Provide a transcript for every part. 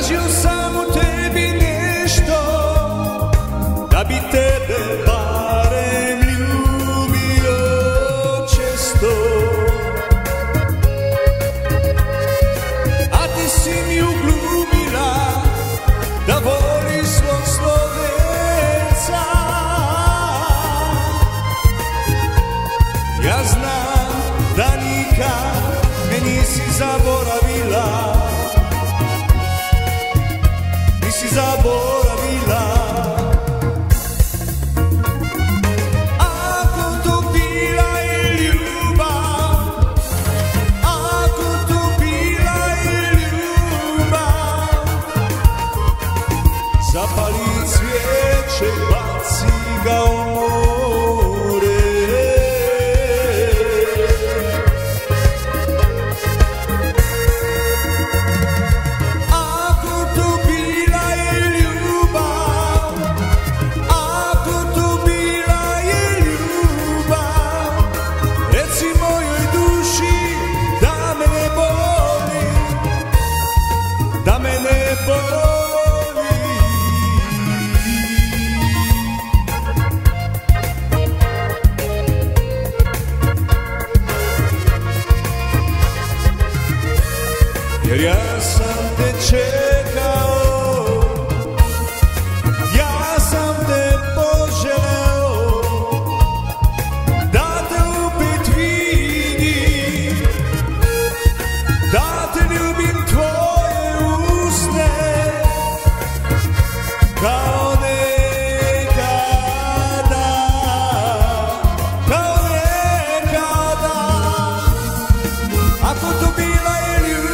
tražio sam u tebi nešto, da bi tebe barem ljubio često. A ti si mi uglumila da voli svog Slovenca. Ja znam da nikad me nisi zaboravila, nisi zaboravila. Ako to bila je ljubav, ako to bila je ljubav, zapali cvijeće, baci ga u more. Jer ja sam te čekao, ja sam te poželeo, da te opet vidim, da te ljubim tvoje usne, kao nekada, kao nekada. Ako to bila je ljubav,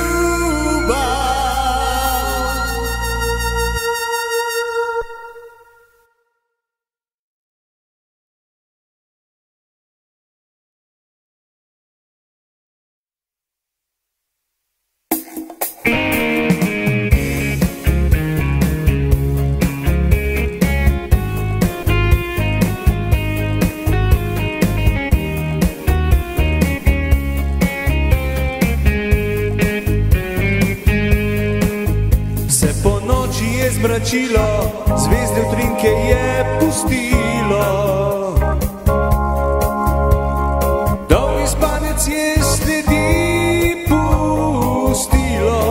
zmračilo, zvezde utrinke je pustilo. Dolgi spanec je sledi pustilo.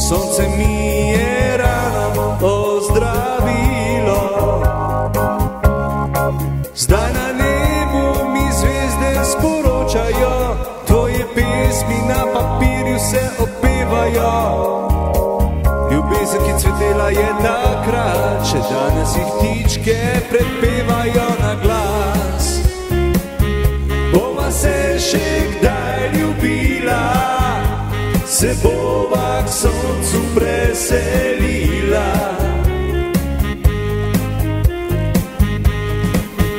Sonce mi je rano ozdravilo. Zdaj na nebu mi zvezde sporočajo, tvoje pesmi na papirju se opevajo. Ljubezen, ki cvetela je takrat, še danes jih ptičke prepevajo na glas. Bova se še kdaj ljubila, se bova k soncu preselila.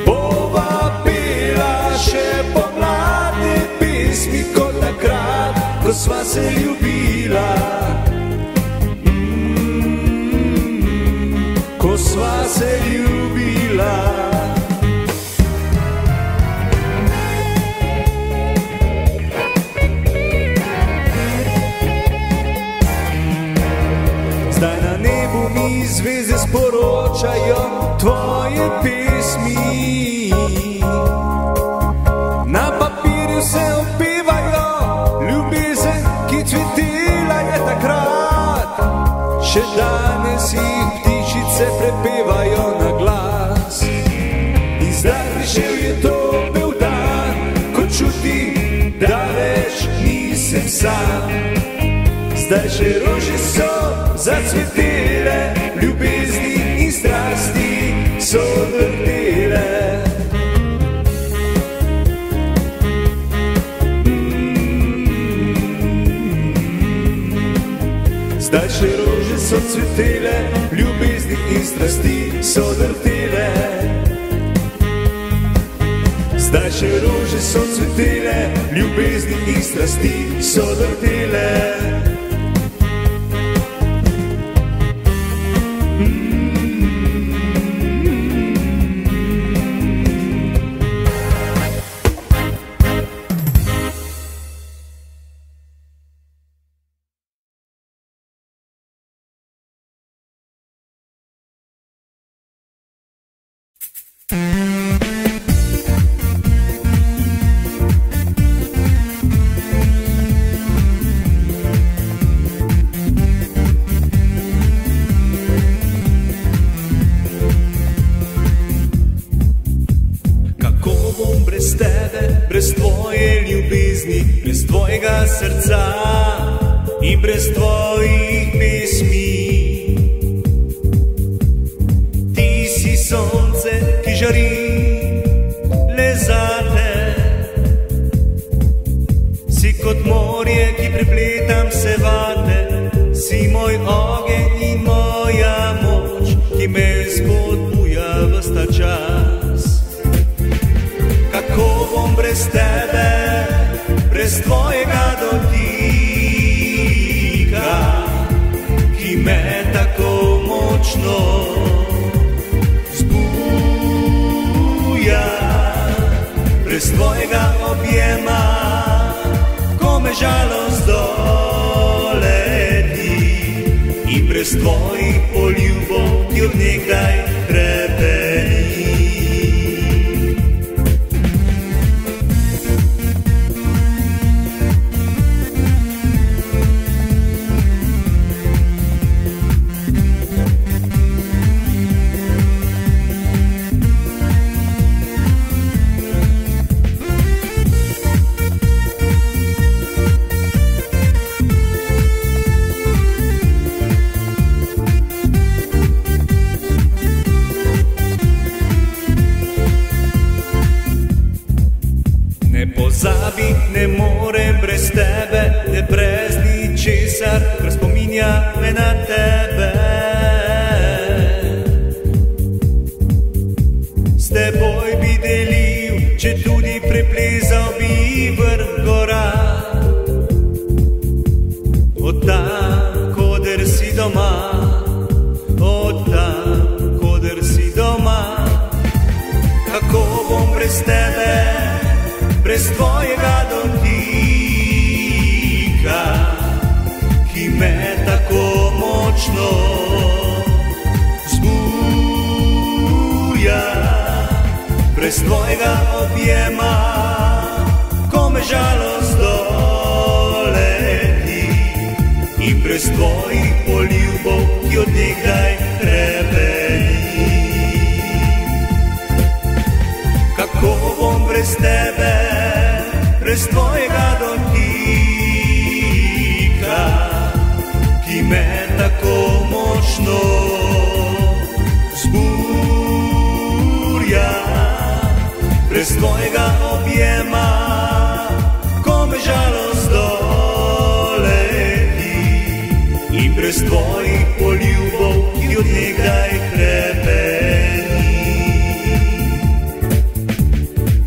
Bova pela še pomladne pesmi kot takrat, ko sva se ljubila. Ko sva se ljubila. Zdaj na nebu mi zvezde sporočajo tvoje pesmi. Na papirju se opevajo, ljubezen, ki cvetela je takrat, še danes jih ptičice prepevajo na glas. In zdaj prišel je topel dan, ko čutim, da več nisem sam. Zdaj še rože so zacvetele, ljubezni in strasti so odvrtele. Zdaj še rože so cvetele, ljubezni in strasti so odvrtele. Zdaj še rože so cvetele, ljubezni in strasti so odvrtele. ljubezni, brez tvojega srca in brez tvojih pesmi. Ti si sonce, ki žari le zate, si kot morje, ki prepletam se vate, si moj ogenj in moja moč, ki me spodbuja ves ta čas. Kako bom brez tebe, brez tvojega dotika, ki me tako močno zbuja, brez tvojega objema, ko me žalost doleti, in brez tvojih poljubov, ki od nekdaj hrepeni. Pozabi, ne morem brez tebe, ne brez ničesar, kar spominja me na tebe. S teboj bi delil, če tudi preplezal bi vrh gora. Od tam, koder si doma, od tam, koder si doma. Kako bom brez tebe, brez tvojega dotika, ki me tako močno zbuja, brez tvojega objema, ko me žalost doleti, in brez tvojih poljubov, ki od nekdaj hrepeni. Kako bom brez tebe, brez tvojega dotika, ki me tako močno zburja, brez tvojega objema, ko me žalost doleti, in brez tvojih poljubov, ki od nekdaj hrepeni.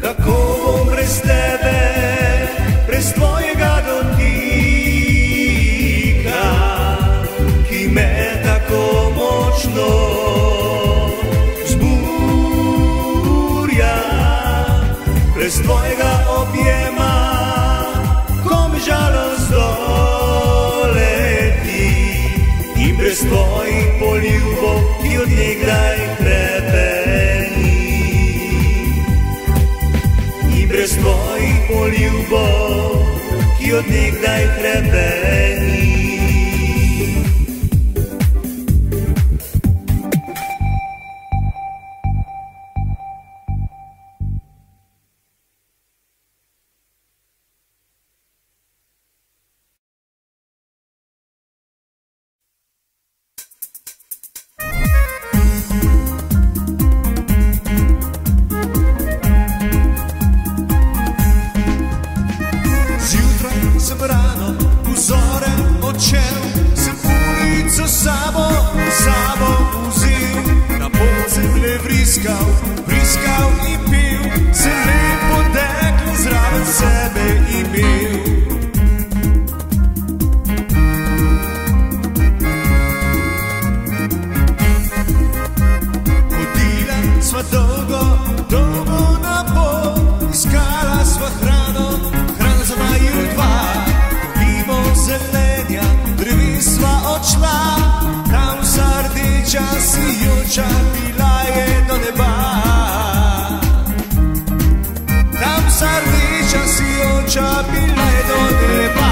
Kako bom brez tebe, brez tvojega dotika, ki me tako močno zburja, brez tvojega objema, ko me žalost doleti, in brez tvojih poljubov, ki od nekdaj hrepeni. Brez tvojih poljubov, ki od nekdaj hrepeni. Sem rano v zore odšel, sem ulico sabo vzel, na podzemlje vriskal in pil, sem lepo deklo zraven sebe imel. Hodila sva dolgo na pot, iskala sva hrano za naju dva. Zelenja, drevi sva odšla, tam vsa rdeča sijoča bila je do neba. Tam vsa rdeča sijoča bila je do neba.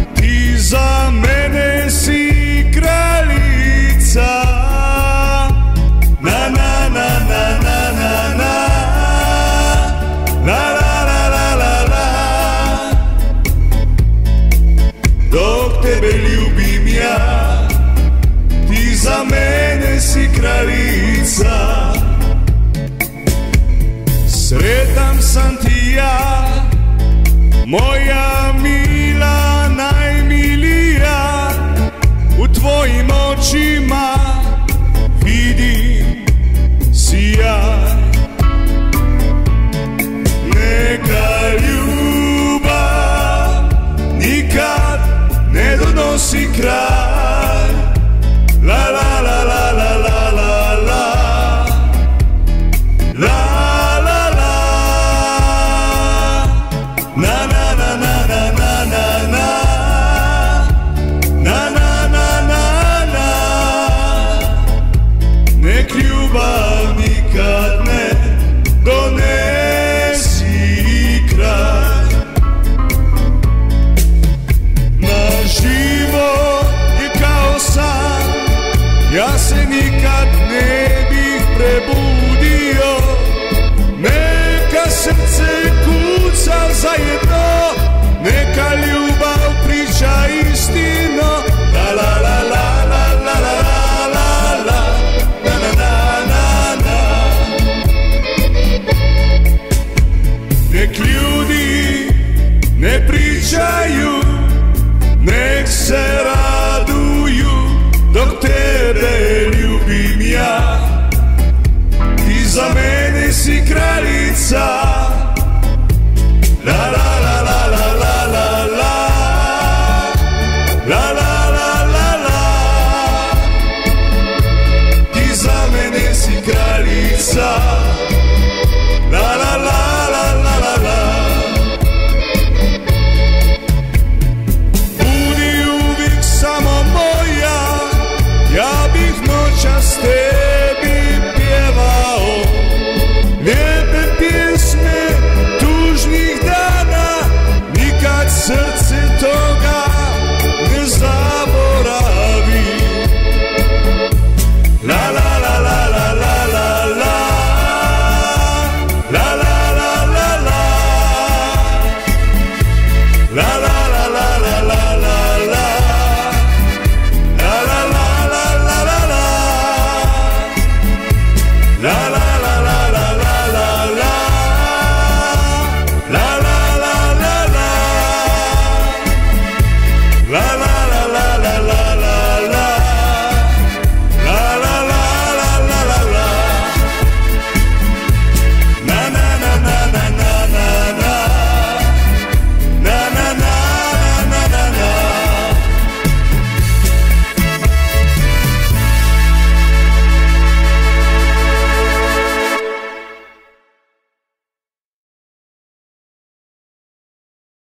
moja mila, najmilija, u tvojim očima vidim sjaj. Neka ljubav nikad ne donosi kraj. La la la la la la la la. La la la. Na na na na na na na na. Na na na na na. Nek ljubav nikad ne donesi kraj. Naš život je kao san, ja se nikad ne bih prebudio. Neka srce kuca zajedno